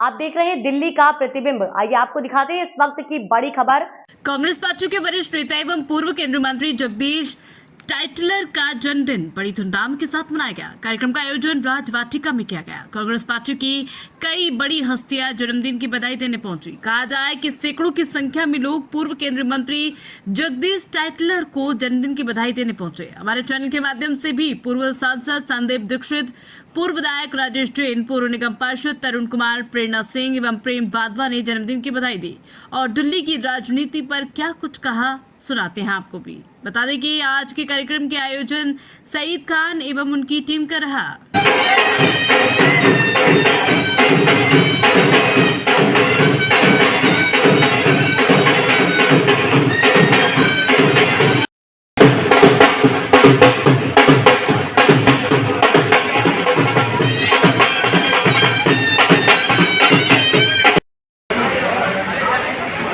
आप देख रहे हैं दिल्ली का प्रतिबिंब। आइए आपको दिखाते हैं इस वक्त की बड़ी खबर। कांग्रेस पार्टी के वरिष्ठ नेता एवं पूर्व केंद्रीय मंत्री जगदीश टाइटलर का जन्मदिन बड़ी धूमधाम के साथ मनाया गया। कार्यक्रम का आयोजन राजवाटिका में किया गया। कांग्रेस पार्टी की कई बड़ी हस्तियां जन्मदिन की बधाई देने पहुंची। कहा जाए कि सैकड़ों की संख्या में लोग पूर्व केंद्रीय मंत्री जगदीश टाइटलर को जन्मदिन की बधाई देने पहुंचे। हमारे चैनल के माध्यम से भी पूर्व सांसद संदीप दीक्षित, पूर्व विधायक राजेश जैन, पूर्व निगम पार्षद तरुण कुमार, प्रेरणा सिंह एवं प्रेम वाधवा ने जन्मदिन की बधाई दी और दिल्ली की राजनीति पर क्या कुछ कहा सुनाते हैं आपको भी। बता दें कि आज के कार्यक्रम के आयोजन सईद खान एवं उनकी टीम का रहा।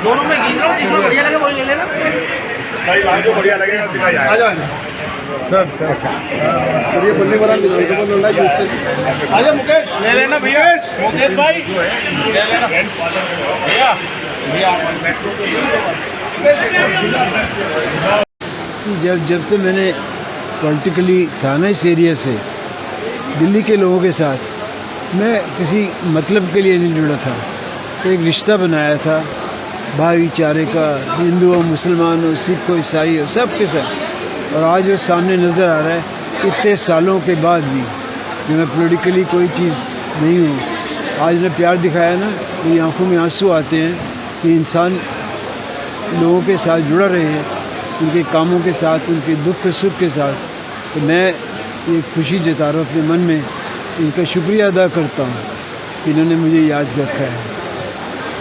दोनों में खींच रहा हूँ, जिसमें बढ़िया लगे वही ले लेना। सही बात जो बढ़िया लगेगा दिखाई आ जाओ सर अच्छा बढ़िया बोलने वाला विधानसभा में लड़ा है से आ जाओ मुकेश ले लेना भैया। मुकेश भाई ले लेना भैया जब से मैंने पॉलिटिकली था ना इस एरिया से दिल्ली के लोगों के साथ, मैं किसी मतलब के लिए नहीं जुड़ा था। तो एक रिश्ता बनाया था भाईचारे का, हिंदू हो, मुसलमान हो, सिख हो, ईसाई हो, सब के साथ। और आज वो सामने नज़र आ रहा है इतने सालों के बाद भी कि मैं पॉलिटिकली कोई चीज़ नहीं हूँ। आज मैं प्यार दिखाया ना, मेरी आंखों में आंसू आते हैं कि इंसान लोगों के साथ जुड़ा रहे हैं, उनके कामों के साथ, उनके दुख सुख के साथ। तो मैं ये खुशी जता रहा हूँ अपने मन में, इनका शुक्रिया अदा करता हूँ कि इन्होंने मुझे याद रखा है।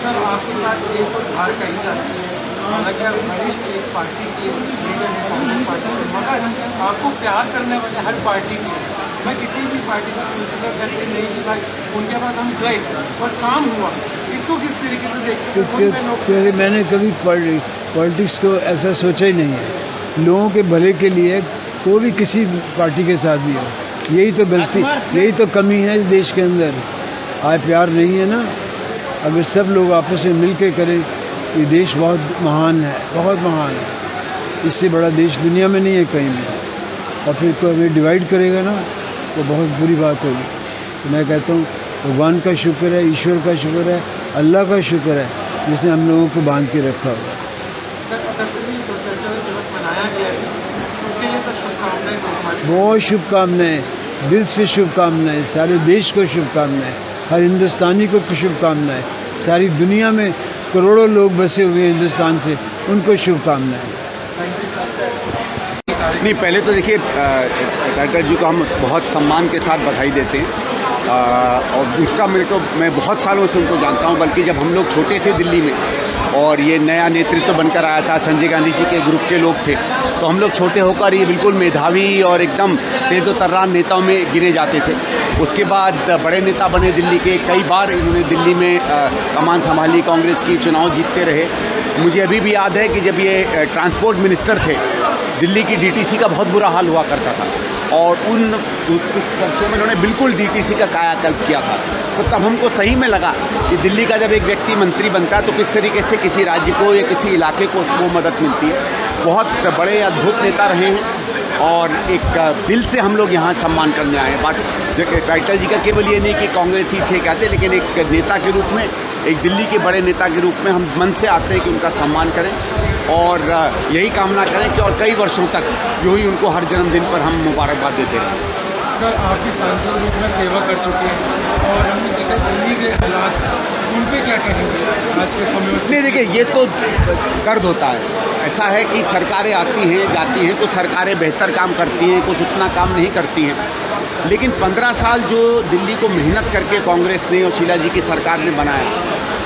सर आपके साथ एक और हार कही जाती है, हालांकि आप वरिष्ठ एक पार्टी के लीडर हैं कांग्रेस पार्टी के, मगर आपको प्यार करने वाले हर पार्टी के, मैं किसी भी पार्टी का पूछना करके नहीं जिताई, उनके पास हम गए और काम हुआ। इसको किस तरीके से देखते हैं? क्योंकि मैंने कभी पॉलिटिक्स को ऐसा सोचा ही नहीं है। लोगों के भले के लिए कोई भी किसी पार्टी के साथ भी हो, यही तो गलती, यही तो कमी है इस देश के अंदर। आज प्यार नहीं है ना। अगर सब लोग आपस में मिल के करें, ये देश बहुत महान है, बहुत महान है। इससे बड़ा देश दुनिया में नहीं है कहीं में। और फिर कोई हमें डिवाइड करेगा ना, तो बहुत बुरी बात होगी। तो मैं कहता हूँ भगवान का शुक्र है, ईश्वर का शुक्र है, अल्लाह का शुक्र है जिसने हम लोगों को बांध के रखा होगा। बहुत शुभकामनाएँ, दिल से शुभकामनाएँ, सारे देश को शुभकामनाएँ, हर हिंदुस्तानी को शुभकामनाएँ, सारी दुनिया में करोड़ों लोग बसे हुए हैं हिंदुस्तान से, उनको शुभकामनाएँ। नहीं, पहले तो देखिए टाइटलर जी को हम बहुत सम्मान के साथ बधाई देते हैं और उसका मैं बहुत सालों से उनको जानता हूं। बल्कि जब हम लोग छोटे थे दिल्ली में और ये नया नेतृत्व बनकर आया था, संजय गांधी जी के ग्रुप के लोग थे, तो हम लोग छोटे होकर ये बिल्कुल मेधावी और एकदम तेज़ तर्रान नेताओं में गिने जाते थे। उसके बाद बड़े नेता बने दिल्ली के, कई बार इन्होंने दिल्ली में कमान संभाली, कांग्रेस की चुनाव जीतते रहे। मुझे अभी भी याद है कि जब ये ट्रांसपोर्ट मिनिस्टर थे, दिल्ली की डीटीसी का बहुत बुरा हाल हुआ करता था और उन कुछ वर्षों में उन्होंने बिल्कुल डीटीसी का कायाकल्प किया था। तो तब हमको सही में लगा कि दिल्ली का जब एक व्यक्ति मंत्री बनता है तो किस तरीके से किसी राज्य को या किसी इलाके को वो मदद मिलती है। बहुत बड़े अद्भुत नेता रहे हैं और एक दिल से हम लोग यहाँ सम्मान करने आए हैं। बात टाइटलर जी का केवल ये नहीं कि कांग्रेस ही थे कहते, लेकिन एक नेता के रूप में, एक दिल्ली के बड़े नेता के रूप में हम मन से आते हैं कि उनका सम्मान करें और यही कामना करें कि और कई वर्षों तक यूँ ही उनको हर जन्मदिन पर हम मुबारकबाद देते रहें। सर आप भी सांसद रूप में सेवा कर चुके हैं और हमने देखा दिल्ली के हालात, उन पर क्या कहेंगे आज के समय में? नहीं, देखिए ये तो दर्द होता है। ऐसा है कि सरकारें आती हैं जाती हैं, कुछ सरकारें बेहतर काम करती हैं, कुछ उतना काम नहीं करती हैं। लेकिन 15 साल जो दिल्ली को मेहनत करके कांग्रेस ने और शीला जी की सरकार ने बनाया,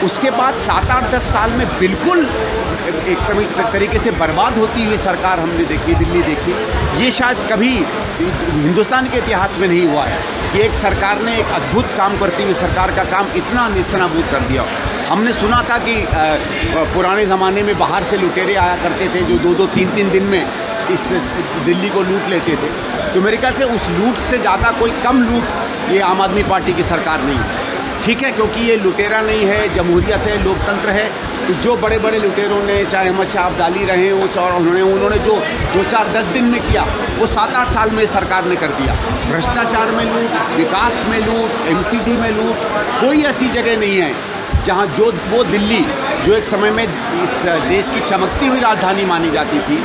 उसके बाद 7-8-10 साल में बिल्कुल एक तरीके से बर्बाद होती हुई सरकार हमने देखी, दिल्ली देखी। ये शायद कभी हिंदुस्तान के इतिहास में नहीं हुआ है कि एक सरकार ने एक अद्भुत काम करती हुई सरकार का काम इतना नेस्तनाबूद कर दिया। हमने सुना था कि पुराने ज़माने में बाहर से लुटेरे आया करते थे जो 2-2, 3-3 दिन में इस दिल्ली को लूट लेते थे। तो मेरे ख्याल से उस लूट से ज़्यादा कोई कम लूट ये आम आदमी पार्टी की सरकार नहीं है। ठीक है, क्योंकि ये लुटेरा नहीं है, जमहूरियत है, लोकतंत्र है। तो जो बड़े बड़े लुटेरों ने, चाहे अहमद शाह अब्दाली रहे हो, और उन्होंने जो 2-4-10 दिन में किया, वो 7-8 साल में सरकार ने कर दिया। भ्रष्टाचार में लूट, विकास में लूट, MCD में लूट, कोई ऐसी जगह नहीं है जहाँ वो दिल्ली जो एक समय में इस देश की चमकती हुई राजधानी मानी जाती थी,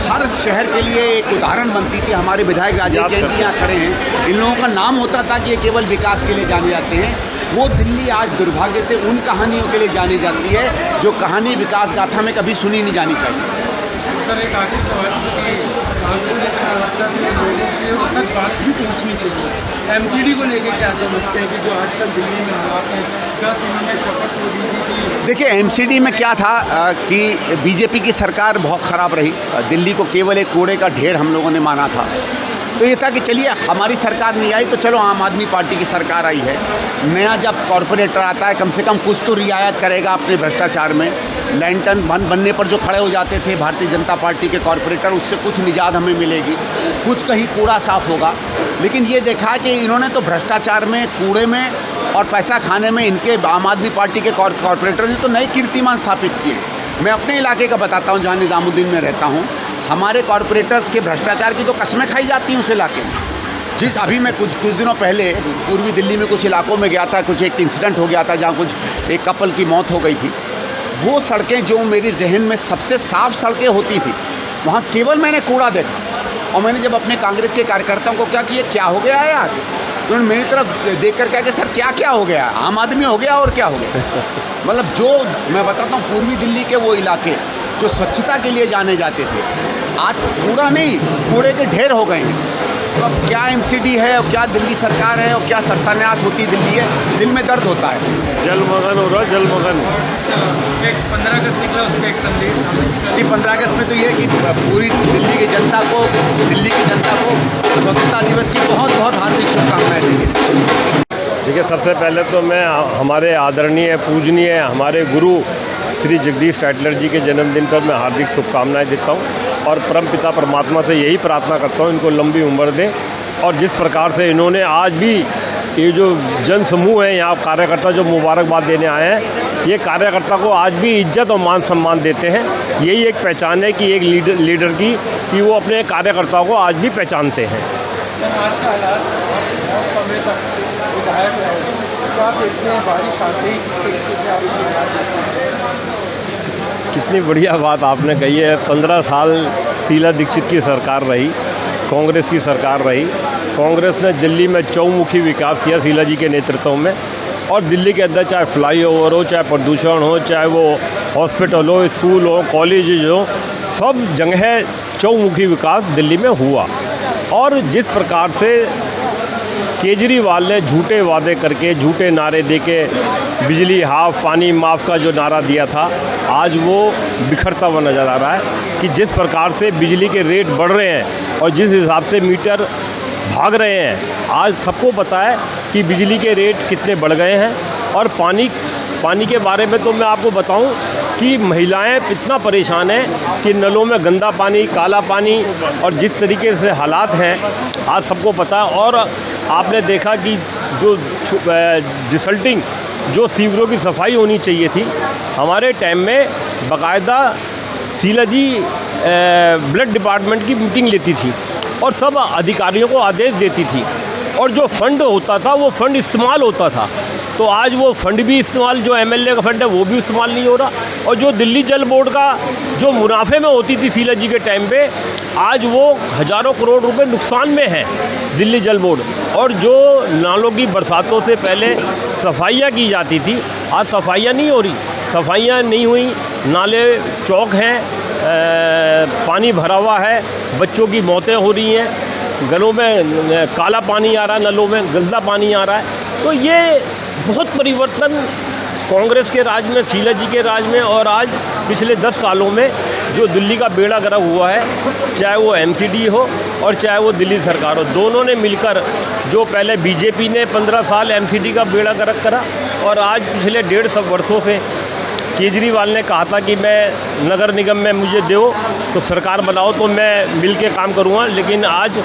हर शहर के लिए एक उदाहरण बनती थी। हमारे विधायक राजेश जैन जी यहाँ खड़े हैं, इन लोगों का नाम होता था कि ये केवल विकास के लिए जाने जाते हैं। वो दिल्ली आज दुर्भाग्य से उन कहानियों के लिए जानी जाती है जो कहानी विकास गाथा में कभी सुनी नहीं जानी चाहिए। सर, एक आखिरी सवाल कि कानून को लेकर मतलब लोगों तक बात भी पहुँचनी चाहिए। MCD को लेकर क्या समझते हैं कि जो आजकल दिल्ली में हालात हैं, 10 इन्होंने शपथ को दी थी? देखिए, MCD में क्या था कि बीजेपी की सरकार बहुत ख़राब रही। दिल्ली को केवल एक कूड़े का ढेर हम लोगों ने माना था। तो ये था कि चलिए हमारी सरकार नहीं आई तो चलो आम आदमी पार्टी की सरकार आई है। नया जब कॉरपोरेटर आता है, कम से कम कुछ तो रियायत करेगा अपने भ्रष्टाचार में। लैंटन बनने पर जो खड़े हो जाते थे भारतीय जनता पार्टी के कॉरपोरेटर, उससे कुछ निजात हमें मिलेगी, कुछ कहीं कूड़ा साफ होगा। लेकिन ये देखा कि इन्होंने तो भ्रष्टाचार में, कूड़े में और पैसा खाने में इनके आम आदमी पार्टी के कॉरपोरेटर ने तो नए कीर्तिमान स्थापित किए। मैं अपने इलाके का बताता हूँ, जहाँ निज़ामुद्दीन में रहता हूँ। हमारे कॉरपोरेटर्स के भ्रष्टाचार की तो कस्में खाई जाती हैं उस इलाके में। अभी मैं कुछ दिनों पहले पूर्वी दिल्ली में कुछ इलाकों में गया था, कुछ एक इंसिडेंट हो गया था जहाँ कुछ एक कपल की मौत हो गई थी। वो सड़कें जो मेरे जहन में सबसे साफ़ सड़कें होती थी, वहाँ केवल मैंने कूड़ा देखा। और मैंने जब अपने कांग्रेस के कार्यकर्ताओं को क्या कि ये क्या हो गया है यार, तो उन्होंने मेरी तरफ देख कर कहा कि सर क्या हो गया, आम आदमी हो गया और क्या हो गया। मतलब जो मैं बताता हूँ, पूर्वी दिल्ली के वो इलाके जो स्वच्छता के लिए जाने जाते थे, आज कूड़ा नहीं, कूड़े के ढेर हो गए हैं। तो अब क्या MCD है और क्या दिल्ली सरकार है और क्या सत्यानाश होती दिल्ली है, दिल में दर्द होता है। जलमग्न हो रहा, जलमग्न। एक 15 अगस्त निकला, उसका एक संदेश। 15 अगस्त में तो ये कि पूरी दिल्ली की जनता को स्वतंत्रता दिवस की बहुत बहुत हार्दिक शुभकामनाएं देंगे। देखिए, सबसे पहले तो मैं हमारे आदरणीय, पूजनीय, हमारे गुरु श्री जगदीश टाइटलर जी के जन्मदिन पर मैं हार्दिक शुभकामनाएं देता हूं और परमपिता परमात्मा से यही प्रार्थना करता हूं इनको लंबी उम्र दें। और जिस प्रकार से इन्होंने आज भी ये जो जन समूह है, यहाँ कार्यकर्ता जो मुबारकबाद देने आए हैं, ये कार्यकर्ता को आज भी इज्जत और मान सम्मान देते हैं। यही एक पहचान है कि एक लीडर की, कि वो अपने कार्यकर्ताओं को आज भी पहचानते हैं। आज का हालात बहुत समय तक विधायक रहे, तो आप देखते हैं बारिश आते ही किस तरीके से आप देखते हैं? कितनी बढ़िया बात आपने कही है। 15 साल शीला दीक्षित की सरकार रही, कांग्रेस की सरकार रही। कांग्रेस ने दिल्ली में चौमुखी विकास किया शीला जी के नेतृत्व में। और दिल्ली के अंदर चाहे फ्लाईओवर हो, चाहे प्रदूषण हो, चाहे वो हॉस्पिटल हो, स्कूल हो, कॉलेज हो, सब जगह चौमुखी विकास दिल्ली में हुआ। और जिस प्रकार से केजरीवाल ने झूठे वादे करके, झूठे नारे देके बिजली हाफ, पानी माफ़ का जो नारा दिया था, आज वो बिखरता हुआ नज़र आ रहा है। कि जिस प्रकार से बिजली के रेट बढ़ रहे हैं और जिस हिसाब से मीटर भाग रहे हैं, आज सबको पता है कि बिजली के रेट कितने बढ़ गए हैं। और पानी के बारे में तो मैं आपको बताऊं कि महिलाएं इतना परेशान हैं कि नलों में गंदा पानी, काला पानी, और जिस तरीके से हालात हैं आज सबको पता है। और आपने देखा कि जो डिसल्टिंग, जो सीवरों की सफाई होनी चाहिए थी, हमारे टाइम में बाकायदा शीला जी ब्लड डिपार्टमेंट की मीटिंग लेती थी और सब अधिकारियों को आदेश देती थी, और जो फंड होता था वो फंड इस्तेमाल होता था। तो आज वो फंड भी इस्तेमाल, जो MLA का फंड है वो भी इस्तेमाल नहीं हो रहा। और जो दिल्ली जल बोर्ड का जो मुनाफे में होती थी शीला जी के टाइम पे, आज वो हज़ारों करोड़ रुपए नुकसान में है दिल्ली जल बोर्ड। और जो नालों की बरसातों से पहले सफाइयाँ की जाती थी, आज सफाइयाँ नहीं हो रही, सफाइयाँ नहीं हुई, नाले चौक हैं, पानी भरा हुआ है, बच्चों की मौतें हो रही हैं, गलों में काला पानी आ रहा है, नलों में गंदा पानी आ रहा है। तो ये बहुत परिवर्तन कांग्रेस के राज में, शीला जी के राज में, और आज पिछले 10 सालों में जो दिल्ली का बेड़ा गर्क हुआ है, चाहे वो MCD हो और चाहे वो दिल्ली सरकार हो, दोनों ने मिलकर, जो पहले बीजेपी ने 15 साल MCD का बेड़ा गर्क करा, और आज पिछले 1.5 वर्षों से केजरीवाल ने कहा था कि मैं नगर निगम में मुझे दो तो सरकार बनाओ तो मैं मिल के काम करूँगा। लेकिन आज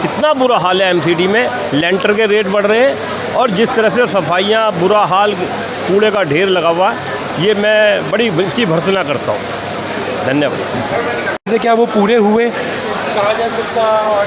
कितना बुरा हाल है MCD में, लेंटर के रेट बढ़ रहे हैं और जिस तरह से सफाइयाँ, बुरा हाल, कूड़े का ढेर लगा हुआ है, ये मैं बड़ी इसकी भर्त्सना करता हूँ। धन्यवाद। क्या वो पूरे हुए? कहा जा सकता और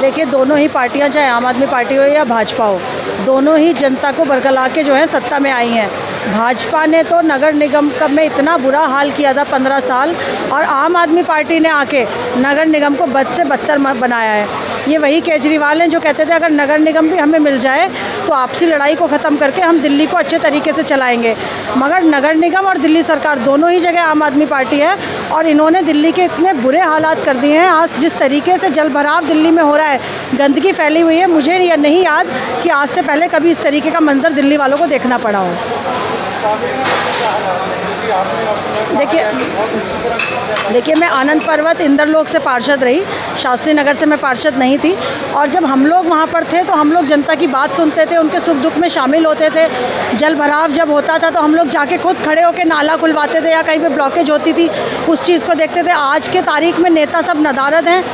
देखिए दोनों ही पार्टियां, चाहे आम आदमी पार्टी हो या भाजपा हो, दोनों ही जनता को बरगला के जो है सत्ता में आई हैं। भाजपा ने तो नगर निगम में इतना बुरा हाल किया था 15 साल, और आम आदमी पार्टी ने आके नगर निगम को बद से बदतर बनाया है। ये वही केजरीवाल हैं जो कहते थे अगर नगर निगम भी हमें मिल जाए तो आपसी लड़ाई को ख़त्म करके हम दिल्ली को अच्छे तरीके से चलाएंगे। मगर नगर निगम और दिल्ली सरकार दोनों ही जगह आम आदमी पार्टी है, और इन्होंने दिल्ली के इतने बुरे हालात कर दिए हैं। आज जिस तरीके से जल भराव दिल्ली में हो रहा है, गंदगी फैली हुई है, मुझे नहीं याद कि आज से पहले कभी इस तरीके का मंजर दिल्ली वालों को देखना पड़ा हो। देखिए मैं आनंद पर्वत इंद्रलोक से पार्षद रही, शास्त्री नगर से मैं पार्षद नहीं थी, और जब हम लोग वहाँ पर थे तो हम लोग जनता की बात सुनते थे, उनके सुख दुख में शामिल होते थे। जल भराव जब होता था तो हम लोग जाके खुद खड़े होकर नाला खुलवाते थे, या कहीं पे ब्लॉकेज होती थी उस चीज़ को देखते थे। आज के तारीख में नेता सब नदारद हैं,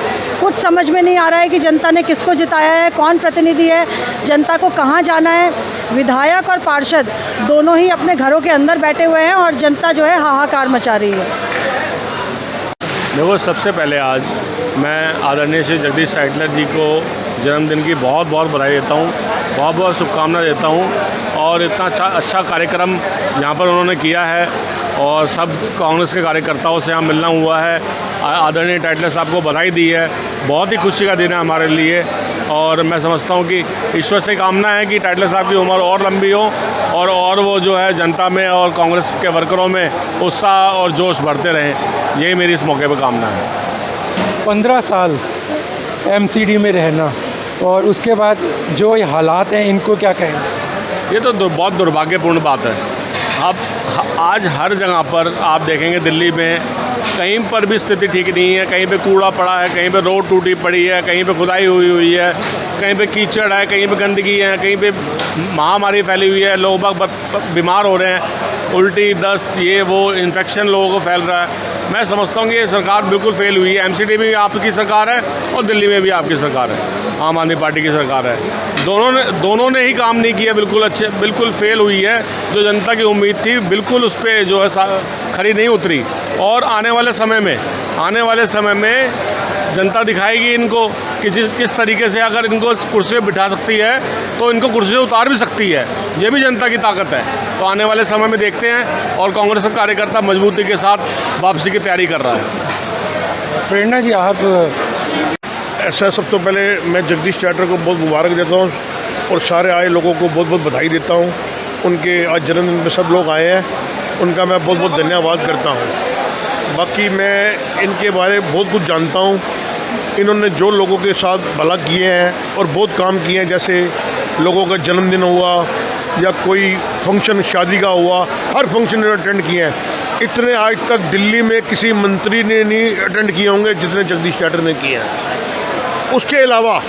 कुछ समझ में नहीं आ रहा है कि जनता ने किसको जिताया है, कौन प्रतिनिधि है, जनता को कहाँ जाना है। विधायक और पार्षद दोनों ही अपने घरों के अंदर बैठे हुए हैं और जनता जो है हाहाकार मचा रही है। देखो, सबसे पहले आज मैं आदरणीय श्री जगदीश टाइटलर जी को जन्मदिन की बहुत बहुत बधाई देता हूँ, बहुत बहुत शुभकामना देता हूँ। और इतना अच्छा कार्यक्रम यहाँ पर उन्होंने किया है, और सब कांग्रेस के कार्यकर्ताओं से यहाँ मिलना हुआ है। आदरणीय टाइटलर साहब को बधाई दी है, बहुत ही खुशी का दिन है हमारे लिए। और मैं समझता हूँ कि ईश्वर से कामना है कि टाइटलर साहब की उम्र और लंबी हो, और वो जो है जनता में और कांग्रेस के वर्करों में उत्साह और जोश बढ़ते रहें, यही मेरी इस मौके पर कामना है। 15 साल एमसीडी में रहना और उसके बाद जो ये हालात हैं, इनको क्या कहेंगे? ये तो बहुत दुर्भाग्यपूर्ण बात है। अब आज हर जगह पर आप देखेंगे दिल्ली में कहीं पर भी स्थिति ठीक नहीं है। कहीं पे कूड़ा पड़ा है, कहीं पे रोड टूटी पड़ी है, कहीं पे खुदाई हुई है, कहीं पे कीचड़ है, कहीं पे गंदगी है, कहीं पे महामारी फैली हुई है, लोग बीमार हो रहे हैं, उल्टी, दस्त, ये वो इन्फेक्शन लोगों को फैल रहा है। मैं समझता हूँ कि ये सरकार बिल्कुल फेल हुई है। एमसीडी में भी आपकी सरकार है और दिल्ली में भी आपकी सरकार है, आम आदमी पार्टी की सरकार है। दोनों ने ही काम नहीं किया, बिल्कुल फेल हुई है। जो जनता की उम्मीद थी बिल्कुल उस पर जो है खरी नहीं उतरी। और आने वाले समय में जनता दिखाएगी इनको कि किस तरीके से अगर इनको कुर्सी पर बिठा सकती है तो इनको कुर्सी से उतार भी सकती है। ये भी जनता की ताकत है। तो आने वाले समय में देखते हैं, और कांग्रेस का कार्यकर्ता मजबूती के साथ वापसी की तैयारी कर रहा है। प्रेरणा जी, आप ऐसा सबसे पहले मैं जगदीश टाइटलर को बहुत मुबारक देता हूँ और सारे आए लोगों को बहुत बहुत बधाई देता हूँ। उनके आज जन्मदिन में सब लोग आए हैं, उनका मैं बहुत बहुत धन्यवाद करता हूँ। बाकी मैं इनके बारे में बहुत कुछ जानता हूँ। इन्होंने जो लोगों के साथ भला किए हैं और बहुत काम किए हैं, जैसे लोगों का जन्मदिन हुआ या कोई फंक्शन शादी का हुआ, हर फंक्शन इन्होंने अटेंड किए हैं। इतने आज तक दिल्ली में किसी मंत्री ने नहीं अटेंड किए होंगे जितने जगदीश टाइटलर ने किए हैं। उसके अलावा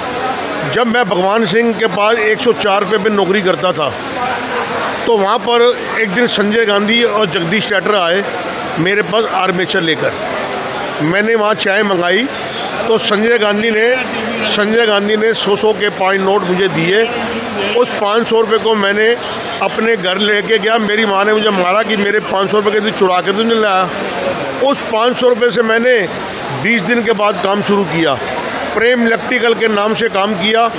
जब मैं भगवान सिंह के पास 104 पे नौकरी करता था तो वहाँ पर एक दिन संजय गांधी और जगदीश टाइटलर आए मेरे पास आर्मेचर लेकर। मैंने वहाँ चाय मंगाई तो संजय गांधी ने 100 के 5 नोट मुझे दिए। उस 500 रुपये को मैंने अपने घर लेके गया। मेरी माँ ने मुझे मारा कि मेरे 500 रुपये के चुरा के तो नहीं लाया। उस 500 रुपये से मैंने 20 दिन के बाद काम शुरू किया। प्रेम इलेक्ट्रिकल के नाम से काम किया।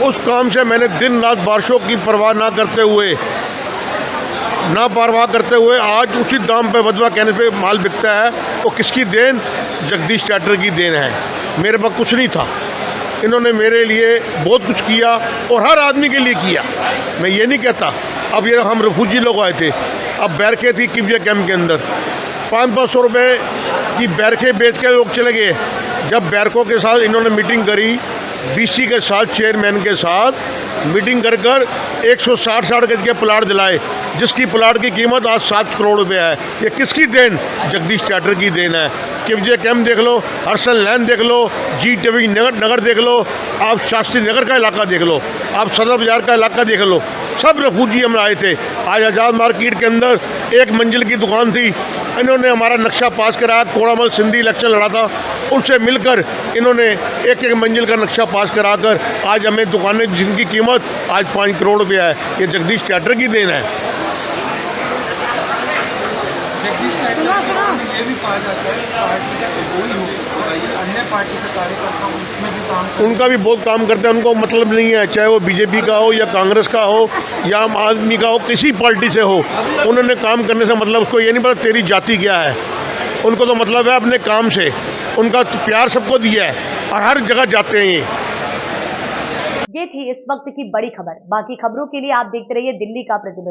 उस काम से मैंने दिन रात बारिशों की परवाह ना करते हुए आज उचित दाम पर वजवा कहने पे माल बिकता है। तो किसकी देन? जगदीश टाइटलर की देन है। मेरे पास कुछ नहीं था, इन्होंने मेरे लिए बहुत कुछ किया और हर आदमी के लिए किया। मैं ये नहीं कहता। अब ये हम रिफ्यूजी लोग आए थे, अब बैरखें थी किबिया कैंप के अंदर, 500 रुपये की बैरखें बेच के लोग चले गए। जब बैरकों के साथ इन्होंने मीटिंग करी, बीसी के साथ, चेयरमैन के साथ मीटिंग कर 160 गज के प्लाट दिलाए, जिसकी प्लाट की कीमत आज 7 करोड़ रुपए है। ये किसकी देन? जगदीश टाइटलर की देन है। किबिया कैंप देख लो, हर्षल लैन देख लो, जी नगर देख लो, आप शास्त्री नगर का इलाका देख लो, आप सदर बाजार का इलाका देख लो, सब रिफ्यूजी हम आए थे। आज आज़ाद मार्केट के अंदर 1 मंजिल की दुकान थी, इन्होंने हमारा नक्शा पास कराया। कोड़ामल सिंधी इलेक्शन लड़ा था, उनसे मिलकर इन्होंने 1-1 मंजिल का नक्शा पास कराकर आज हमें दुकानें जिनकी कीमत अनामत आज 5 करोड़ रुपया है, ये जगदीश टाइटलर की देन है। जगदीश टाइटलर ये भी कहा जाता है पार्टी का कोई हो, अन्य पार्टी के कार्यकर्ता उसमें भी काम करते हैं। उनका भी बहुत काम करते हैं, उनको मतलब नहीं है, चाहे वो बीजेपी का हो या कांग्रेस का हो या आम आदमी का हो, किसी पार्टी से हो, उन्होंने काम करने से मतलब उसको ये नहीं पता तेरी जाति क्या है, उनको तो मतलब है अपने काम से। उनका तो प्यार सबको दिया है और हर जगह जाते हैं ये थी इस वक्त की बड़ी खबर। बाकी खबरों के लिए आप देखते रहिए दिल्ली का प्रतिबिंब।